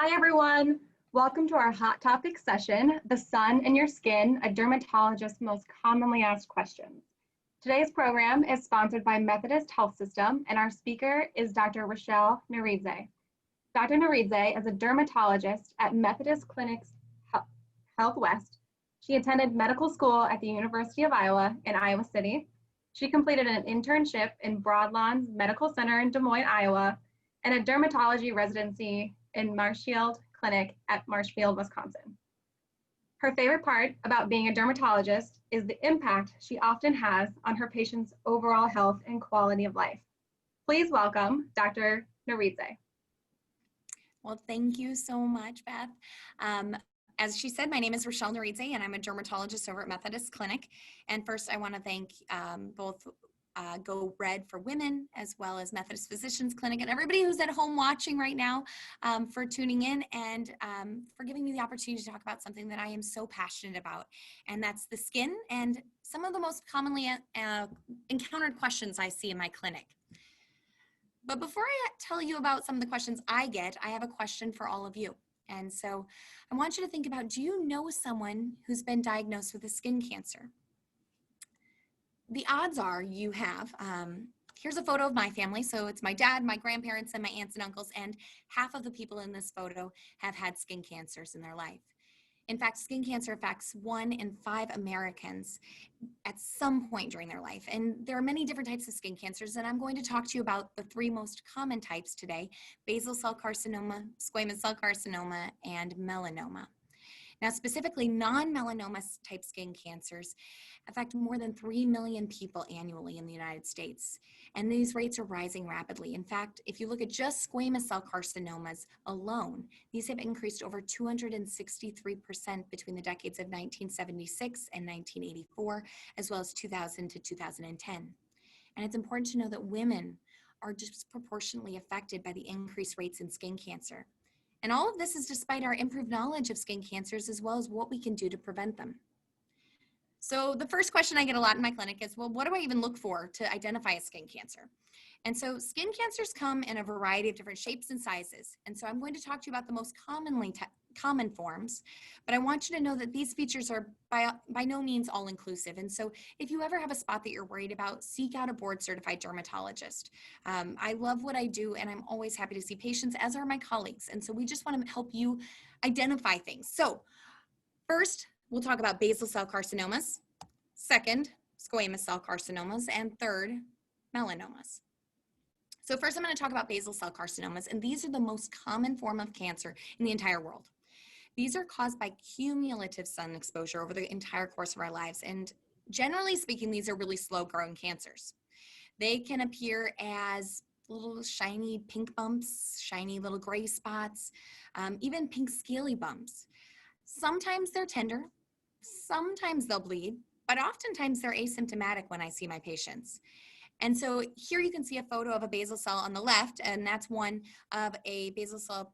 Hi, everyone. Welcome to our hot topic session, The Sun in Your Skin, a dermatologist's most commonly asked questions. Today's program is sponsored by Methodist Health System, and our speaker is Dr. Rochelle Naridze. Dr. Naridze is a dermatologist at Methodist Clinics Health West. She attended medical school at the University of Iowa in Iowa City. She completed an internship in Broadlawns Medical Center in Des Moines, Iowa, and a dermatology residency in Marshfield Clinic at Marshfield, Wisconsin. Her favorite part about being a dermatologist is the impact she often has on her patients' overall health and quality of life. Please welcome Dr. Naridze. Well, thank you so much, Beth. As she said, my name is Rochelle Naridze, and I'm a dermatologist over at Methodist Clinic. And first, I want to thank both Go Red for Women, as well as Methodist Physicians Clinic, and everybody who's at home watching right now for tuning in and for giving me the opportunity to talk about something that I am so passionate about, and that's the skin and some of the most commonly encountered questions I see in my clinic. But before I tell you about some of the questions I get, I have a question for all of you. And so I want you to think about, do you know someone who's been diagnosed with a skin cancer? The odds are you have. Here's a photo of my family. So it's my dad, my grandparents, and my aunts and uncles, and half of the people in this photo have had skin cancers in their life. In fact, skin cancer affects 1 in 5 Americans at some point during their life. And there are many different types of skin cancers, and I'm going to talk to you about the 3 most common types today: basal cell carcinoma, squamous cell carcinoma, and melanoma. Now, specifically, non-melanoma type skin cancers affect more than 3 million people annually in the United States. And these rates are rising rapidly. In fact, if you look at just squamous cell carcinomas alone, these have increased over 263% between the decades of 1976 and 1984, as well as 2000 to 2010. And it's important to know that women are disproportionately affected by the increased rates in skin cancer. And all of this is despite our improved knowledge of skin cancers, as well as what we can do to prevent them. So the first question I get a lot in my clinic is, well, what do I even look for to identify a skin cancer? And so skin cancers come in a variety of different shapes and sizes. And so I'm going to talk to you about the most common forms, but I want you to know that these features are by no means all inclusive. And so if you ever have a spot that you're worried about, seek out a board certified dermatologist. I love what I do, and I'm always happy to see patients, as are my colleagues. And so we just want to help you identify things. So first, we'll talk about basal cell carcinomas. Second, squamous cell carcinomas. And third, melanomas. So first, I'm going to talk about basal cell carcinomas, and these are the most common form of cancer in the entire world. These are caused by cumulative sun exposure over the entire course of our lives, and generally speaking, these are really slow-growing cancers. They can appear as little shiny pink bumps, shiny little gray spots, even pink scaly bumps. Sometimes they're tender, sometimes they'll bleed, but oftentimes they're asymptomatic when I see my patients. And so here you can see a photo of a basal cell on the left, and that's one of a basal cell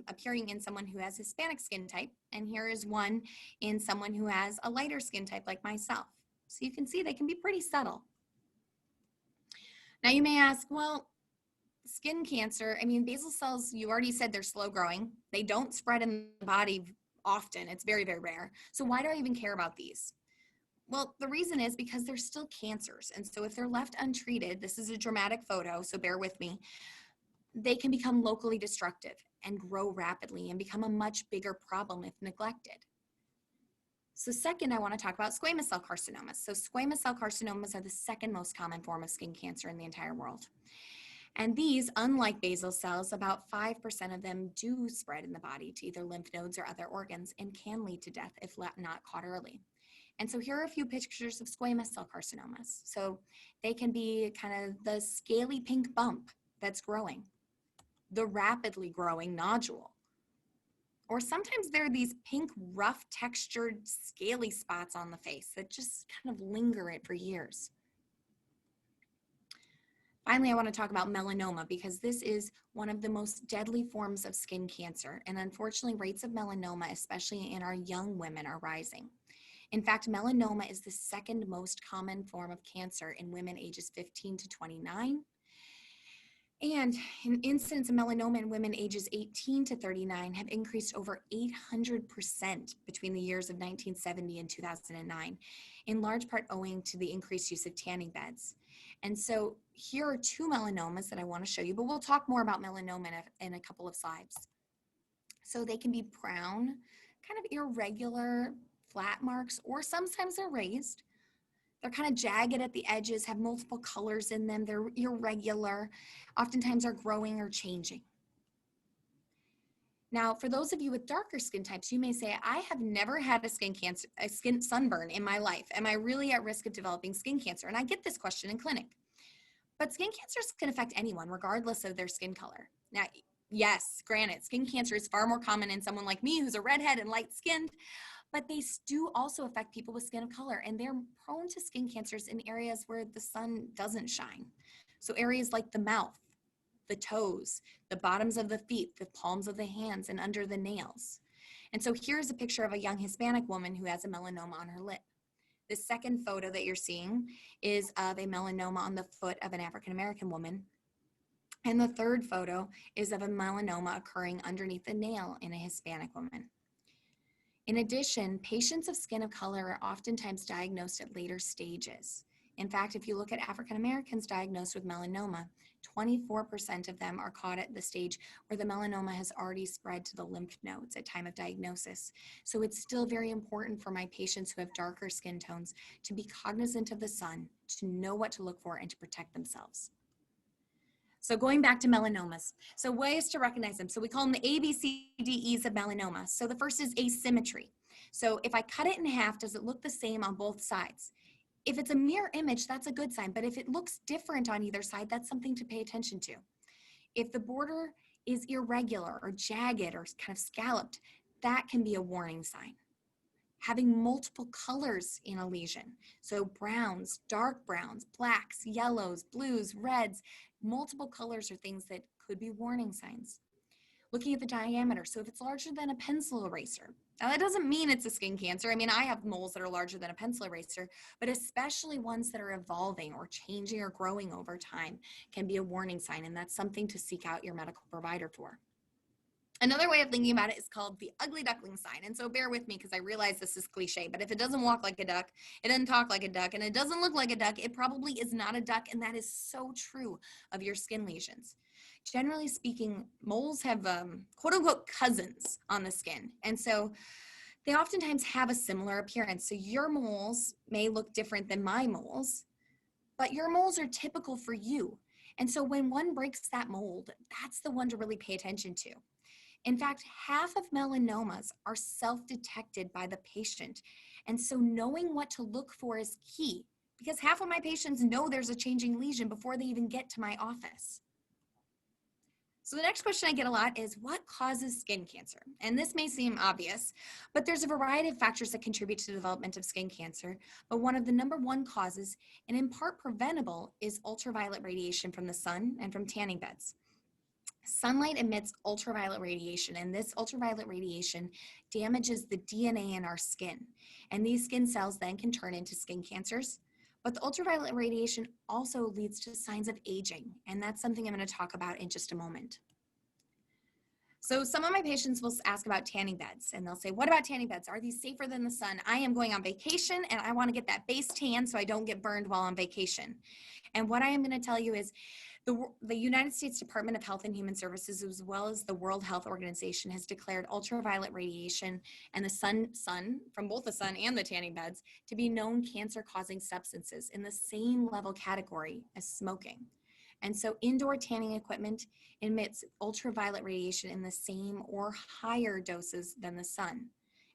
appearing in someone who has Hispanic skin type. And here is one in someone who has a lighter skin type like myself. So you can see they can be pretty subtle. Now you may ask, well, skin cancer, I mean, basal cells, you already said they're slow growing. They don't spread in the body often. It's very, very rare. So why do I even care about these? Well, the reason is because they're still cancers. And so if they're left untreated, this is a dramatic photo, so bear with me, they can become locally destructive and grow rapidly and become a much bigger problem if neglected. So second, I want to talk about squamous cell carcinomas. So squamous cell carcinomas are the second most common form of skin cancer in the entire world. And these, unlike basal cells, about 5% of them do spread in the body to either lymph nodes or other organs and can lead to death if not caught early. And so here are a few pictures of squamous cell carcinomas. So they can be kind of the scaly pink bump that's growing, the rapidly growing nodule, or sometimes there are these pink, rough textured, scaly spots on the face that just kind of linger it for years. Finally, I want to talk about melanoma because this is one of the most deadly forms of skin cancer. And unfortunately, rates of melanoma, especially in our young women, are rising. In fact, melanoma is the second most common form of cancer in women ages 15 to 29. And in incidence of melanoma in women ages 18 to 39 have increased over 800% between the years of 1970 and 2009, in large part owing to the increased use of tanning beds. And so here are two melanomas that I want to show you, but we'll talk more about melanoma in a couple of slides. So they can be brown, kind of irregular flat marks, or sometimes they're raised. They're kind of jagged at the edges, have multiple colors in them. They're irregular, oftentimes are growing or changing. Now, for those of you with darker skin types, you may say, I have never had a skin sunburn in my life. Am I really at risk of developing skin cancer? And I get this question in clinic. But skin cancers can affect anyone, regardless of their skin color. Now, yes, granted, skin cancer is far more common in someone like me who's a redhead and light-skinned, but they do also affect people with skin of color, and they're prone to skin cancers in areas where the sun doesn't shine. So areas like the mouth, the toes, the bottoms of the feet, the palms of the hands, and under the nails. And so here's a picture of a young Hispanic woman who has a melanoma on her lip. The second photo that you're seeing is of a melanoma on the foot of an African-American woman. And the third photo is of a melanoma occurring underneath the nail in a Hispanic woman. In addition, patients of skin of color are oftentimes diagnosed at later stages. In fact, if you look at African Americans diagnosed with melanoma, 24% of them are caught at the stage where the melanoma has already spread to the lymph nodes at time of diagnosis. So it's still very important for my patients who have darker skin tones to be cognizant of the sun, to know what to look for, and to protect themselves. So going back to melanomas, so ways to recognize them. So we call them the A, B, C, D, E's of melanoma. So the first is asymmetry. So if I cut it in half, does it look the same on both sides? If it's a mirror image, that's a good sign. But if it looks different on either side, that's something to pay attention to. If the border is irregular or jagged or kind of scalloped, that can be a warning sign. Having multiple colors in a lesion, so browns, dark browns, blacks, yellows, blues, reds, multiple colors are things that could be warning signs. Looking at the diameter, so if it's larger than a pencil eraser, now that doesn't mean it's a skin cancer. I mean, I have moles that are larger than a pencil eraser, but especially ones that are evolving or changing or growing over time can be a warning sign, and that's something to seek out your medical provider for. Another way of thinking about it is called the ugly duckling sign. And so bear with me because I realize this is cliche, but if it doesn't walk like a duck, it doesn't talk like a duck, and it doesn't look like a duck, it probably is not a duck. And that is so true of your skin lesions. Generally speaking, moles have quote unquote cousins on the skin. And so they oftentimes have a similar appearance. So your moles may look different than my moles, but your moles are typical for you. And so when one breaks that mold, that's the one to really pay attention to. In fact, half of melanomas are self-detected by the patient. And so knowing what to look for is key because half of my patients know there's a changing lesion before they even get to my office. So the next question I get a lot is what causes skin cancer? And this may seem obvious, but there's a variety of factors that contribute to the development of skin cancer. But one of the number one causes, and in part preventable, is ultraviolet radiation from the sun and from tanning beds. Sunlight emits ultraviolet radiation, and this ultraviolet radiation damages the DNA in our skin. And these skin cells then can turn into skin cancers. But the ultraviolet radiation also leads to signs of aging, and that's something I'm going to talk about in just a moment. So some of my patients will ask about tanning beds, and they'll say, what about tanning beds? Are these safer than the sun? I am going on vacation, and I want to get that base tan so I don't get burned while on vacation. And what I am going to tell you is the United States Department of Health and Human Services, as well as the World Health Organization, has declared ultraviolet radiation and the sun from both the sun and the tanning beds to be known cancer-causing substances in the same level category as smoking. And so indoor tanning equipment emits ultraviolet radiation in the same or higher doses than the sun.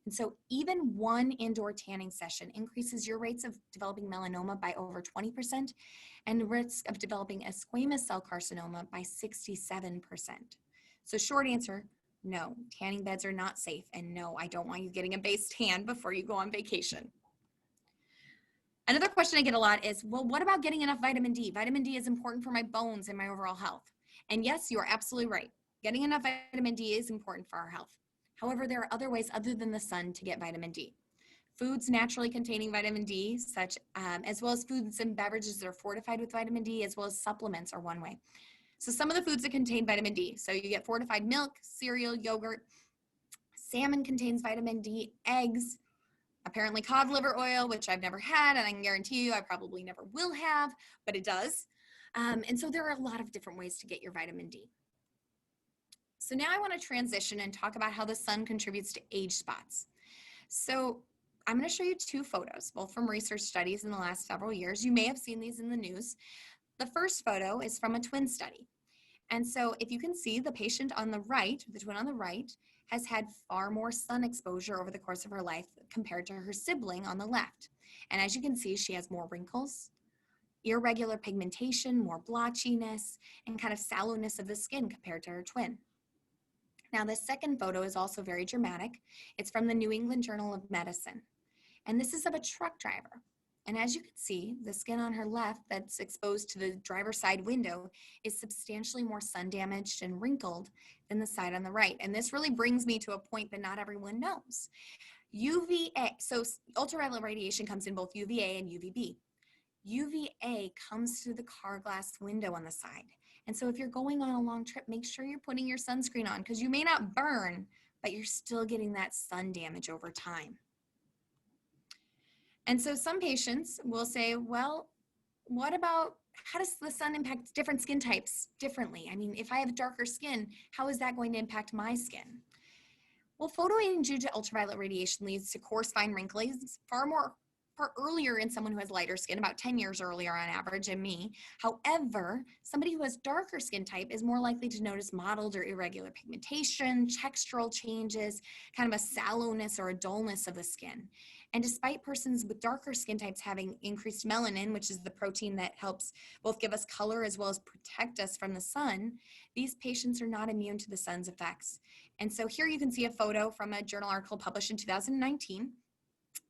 And so even one indoor tanning session increases your rates of developing melanoma by over 20% and the risk of developing a squamous cell carcinoma by 67%. So short answer, no, tanning beds are not safe. And no, I don't want you getting a base tan before you go on vacation. Another question I get a lot is, well, what about getting enough vitamin D? Vitamin D is important for my bones and my overall health. And yes, you are absolutely right. Getting enough vitamin D is important for our health. However, there are other ways other than the sun to get vitamin D. Foods naturally containing vitamin D, such as well as foods and beverages that are fortified with vitamin D, as well as supplements are one way. So some of the foods that contain vitamin D. So you get fortified milk, cereal, yogurt. Salmon contains vitamin D, eggs, apparently cod liver oil, which I've never had, and I can guarantee you I probably never will have, but it does. And so there are a lot of different ways to get your vitamin D. So now I want to transition and talk about how the sun contributes to age spots. So I'm going to show you two photos, both from research studies in the last several years. You may have seen these in the news. The first photo is from a twin study. And so if you can see, the patient on the right, the twin on the right, has had far more sun exposure over the course of her life compared to her sibling on the left. And as you can see, she has more wrinkles, irregular pigmentation, more blotchiness, and kind of sallowness of the skin compared to her twin. Now, this second photo is also very dramatic. It's from the New England Journal of Medicine. And this is of a truck driver. And as you can see, the skin on her left that's exposed to the driver's side window is substantially more sun damaged and wrinkled than the side on the right. And this really brings me to a point that not everyone knows. UVA, so ultraviolet radiation comes in both UVA and UVB. UVA comes through the car glass window on the side. And so if you're going on a long trip, make sure you're putting your sunscreen on because you may not burn, but you're still getting that sun damage over time. And so some patients will say, well, what about, how does the sun impact different skin types differently? I mean, if I have darker skin, how is that going to impact my skin? Well, photoaging due to ultraviolet radiation leads to coarse, fine wrinkles far earlier in someone who has lighter skin, about 10 years earlier on average than me. However, somebody who has darker skin type is more likely to notice mottled or irregular pigmentation, textural changes, kind of a sallowness or a dullness of the skin. And despite persons with darker skin types having increased melanin, which is the protein that helps both give us color as well as protect us from the sun, these patients are not immune to the sun's effects. And so here you can see a photo from a journal article published in 2019.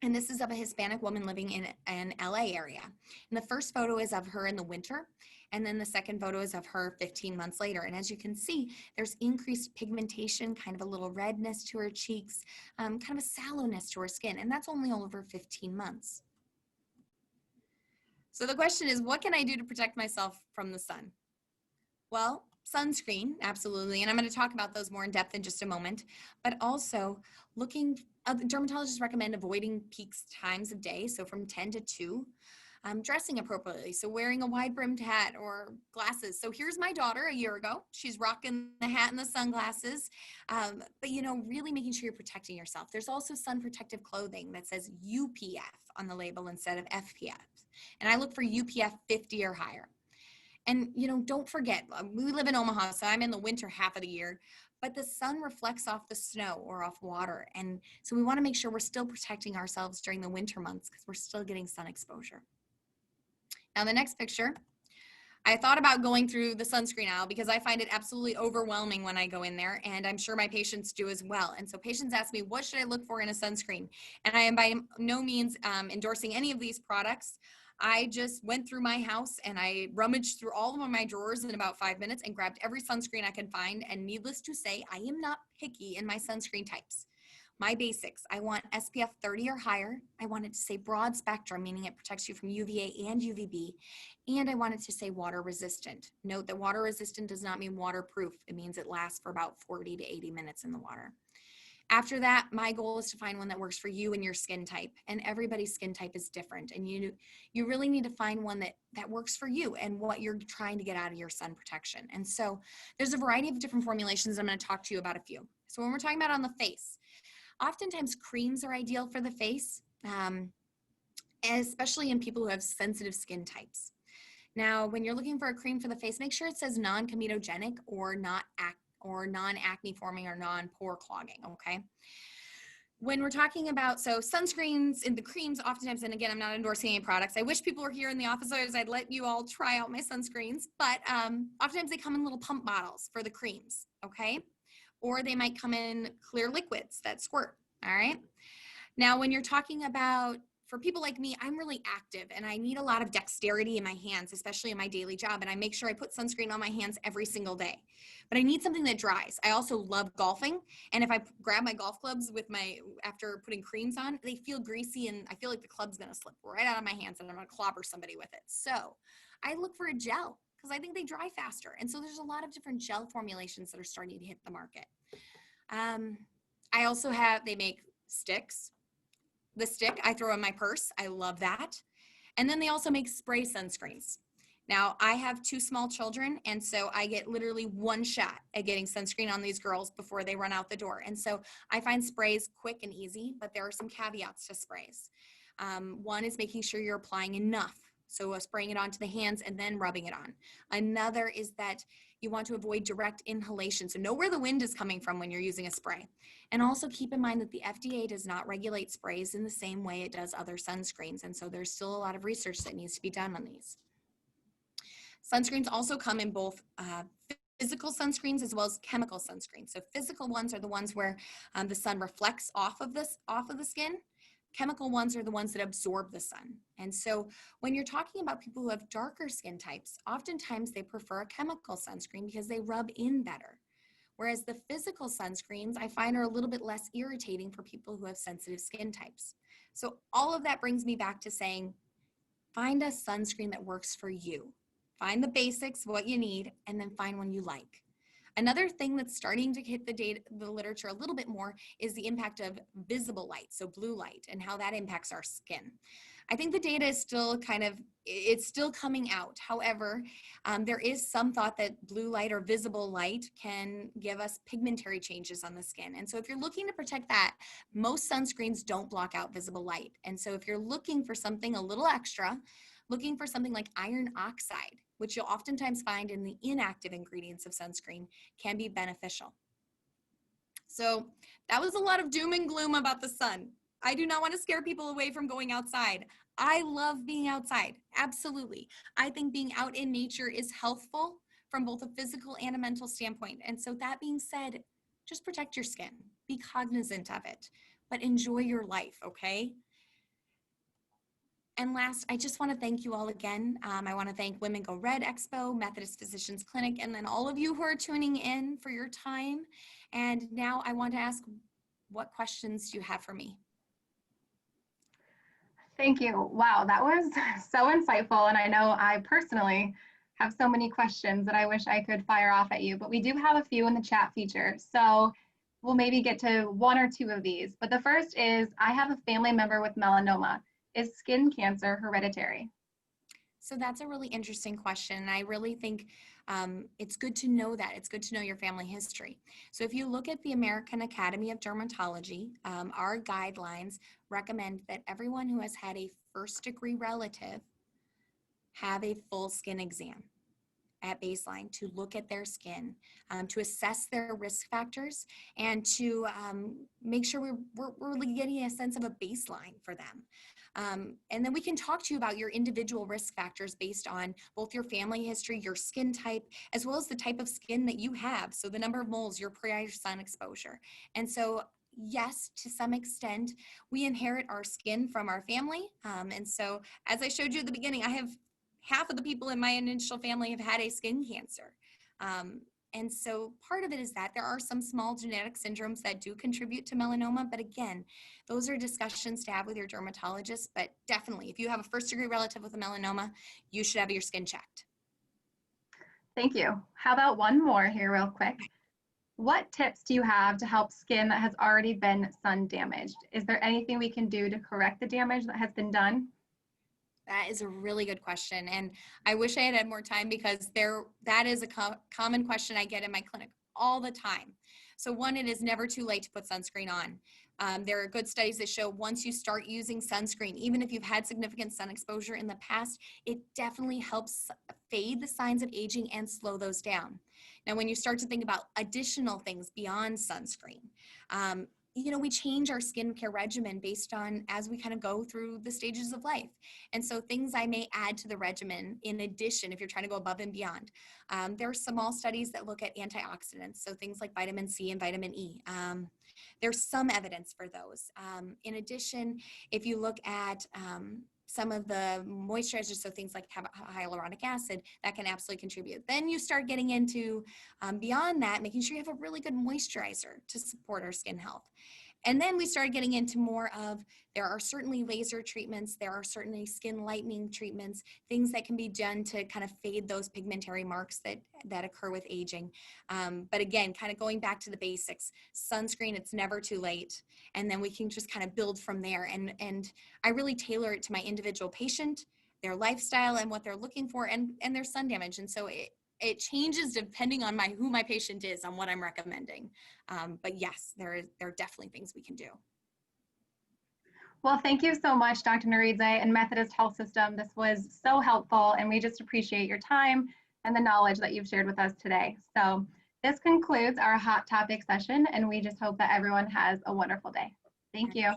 And this is of a Hispanic woman living in an LA area. And the first photo is of her in the winter. And then the second photo is of her 15 months later. And as you can see, there's increased pigmentation, kind of a little redness to her cheeks, kind of a sallowness to her skin. And that's only over 15 months. So the question is, what can I do to protect myself from the sun? Well, sunscreen, absolutely. And I'm going to talk about those more in depth in just a moment. But also dermatologists recommend avoiding peak times of day, so from 10 to 2. Dressing appropriately, so wearing a wide-brimmed hat or glasses. So here's my daughter a year ago. She's rocking the hat and the sunglasses, but really making sure you're protecting yourself. There's also sun protective clothing that says UPF on the label instead of FPF, and I look for UPF 50 or higher. And don't forget, we live in Omaha, so I'm in the winter half of the year, but the sun reflects off the snow or off water, and so we want to make sure we're still protecting ourselves during the winter months because we're still getting sun exposure. Now the next picture, I thought about going through the sunscreen aisle because I find it absolutely overwhelming when I go in there, and I'm sure my patients do as well. And so patients ask me, what should I look for in a sunscreen? And I am by no means endorsing any of these products. I just went through my house and I rummaged through all of my drawers in about 5 minutes and grabbed every sunscreen I could find. And needless to say, I am not picky in my sunscreen types. My basics, I want SPF 30 or higher. I want it to say broad spectrum, meaning it protects you from UVA and UVB. And I want it to say water resistant. Note that water resistant does not mean waterproof. It means it lasts for about 40 to 80 minutes in the water. After that, my goal is to find one that works for you and your skin type. And everybody's skin type is different. And you really need to find one that works for you and what you're trying to get out of your sun protection. And so there's a variety of different formulations. I'm going to talk to you about a few. So when we're talking about on the face, oftentimes creams are ideal for the face, especially in people who have sensitive skin types. Now, when you're looking for a cream for the face, make sure it says non-comedogenic or non-acne forming or non-pore clogging, okay? When we're talking about, so sunscreens and the creams oftentimes, and again, I'm not endorsing any products. I wish people were here in the office, otherwise I'd let you all try out my sunscreens, but oftentimes they come in little pump bottles for the creams, okay? Or they might come in clear liquids that squirt, all right? Now, when you're talking about, for people like me, I'm really active and I need a lot of dexterity in my hands, especially in my daily job, and I make sure I put sunscreen on my hands every single day. But I need something that dries. I also love golfing, and if I grab my golf clubs after putting creams on, they feel greasy and I feel like the club's gonna slip right out of my hands and I'm gonna clobber somebody with it. So I look for a gel because I think they dry faster. And so there's a lot of different gel formulations that are starting to hit the market. I also they make sticks. The stick I throw in my purse. I love that. And then they also make spray sunscreens. Now, I have 2 small children, and so I get literally 1 shot at getting sunscreen on these girls before they run out the door. And so I find sprays quick and easy, but there are some caveats to sprays. One is making sure you're applying enough. So spraying it onto the hands and then rubbing it on. Another is that you want to avoid direct inhalation. So know where the wind is coming from when you're using a spray. And also keep in mind that the FDA does not regulate sprays in the same way it does other sunscreens. And so there's still a lot of research that needs to be done on these. Sunscreens also come in both physical sunscreens as well as chemical sunscreens. So physical ones are the ones where the sun reflects off of the skin. Chemical ones are the ones that absorb the sun. And so when you're talking about people who have darker skin types, oftentimes they prefer a chemical sunscreen because they rub in better. Whereas the physical sunscreens I find are a little bit less irritating for people who have sensitive skin types. So all of that brings me back to saying, find a sunscreen that works for you. Find the basics, what you need, and then find one you like. Another thing that's starting to hit the literature a little bit more is the impact of visible light, so blue light, and how that impacts our skin. I think the data is still it's still coming out. However, there is some thought that blue light or visible light can give us pigmentary changes on the skin. And so if you're looking to protect that, most sunscreens don't block out visible light. And so if you're looking for something a little extra, looking for something like iron oxide, which you'll oftentimes find in the inactive ingredients of sunscreen, can be beneficial. So that was a lot of doom and gloom about the sun. I do not want to scare people away from going outside. I love being outside, absolutely. I think being out in nature is healthful from both a physical and a mental standpoint. And so that being said, just protect your skin, be cognizant of it, but enjoy your life, okay? And last, I just want to thank you all again. I want to thank Women Go Red Expo, Methodist Physicians Clinic, and then all of you who are tuning in for your time. And now I want to ask, what questions do you have for me? Thank you. Wow, that was so insightful. And I know I personally have so many questions that I wish I could fire off at you, but we do have a few in the chat feature. So we'll maybe get to 1 or 2 of these. But the first is, I have a family member with melanoma. Is skin cancer hereditary? So that's a really interesting question. And I really think it's good to know that. It's good to know your family history. So if you look at the American Academy of Dermatology, our guidelines recommend that everyone who has had a first-degree relative have a full skin exam at baseline to look at their skin, to assess their risk factors, and to make sure we're really getting a sense of a baseline for them. And then we can talk to you about your individual risk factors based on both your family history, your skin type, as well as the type of skin that you have. So the number of moles, your prior sun exposure. And so yes, to some extent, we inherit our skin from our family. And so as I showed you at the beginning, I have half of the people in my initial family have had a skin cancer. And so part of it is that there are some small genetic syndromes that do contribute to melanoma. But again, those are discussions to have with your dermatologist. But definitely, if you have a first-degree relative with a melanoma, you should have your skin checked. Thank you. How about one more here real quick? What tips do you have to help skin that has already been sun damaged? Is there anything we can do to correct the damage that has been done? That is a really good question. And I wish I had more time because that is a common question I get in my clinic all the time. So one, it is never too late to put sunscreen on. There are good studies that show once you start using sunscreen, even if you've had significant sun exposure in the past, it definitely helps fade the signs of aging and slow those down. Now, when you start to think about additional things beyond sunscreen, we change our skincare regimen based on as we kind of go through the stages of life. And so things I may add to the regimen in addition, if you're trying to go above and beyond. There are small studies that look at antioxidants, so things like vitamin C and vitamin E. There's some evidence for those. In addition, if you look at some of the moisturizers, so things like hyaluronic acid, that can absolutely contribute. Then you start getting into, beyond that, making sure you have a really good moisturizer to support our skin health. And then we started getting into more of, there are certainly laser treatments, there are certainly skin lightening treatments, things that can be done to kind of fade those pigmentary marks that occur with aging. But again, kind of going back to the basics, sunscreen, it's never too late. And then we can just kind of build from there. And I really tailor it to my individual patient, their lifestyle and what they're looking for, and their sun damage. And so it changes depending on who my patient is, on what I'm recommending. But yes, there are definitely things we can do. Well, thank you so much, Dr. Naridze and Methodist Health System. This was so helpful, and we just appreciate your time and the knowledge that you've shared with us today. So this concludes our Hot Topic session, and we just hope that everyone has a wonderful day. Thank you.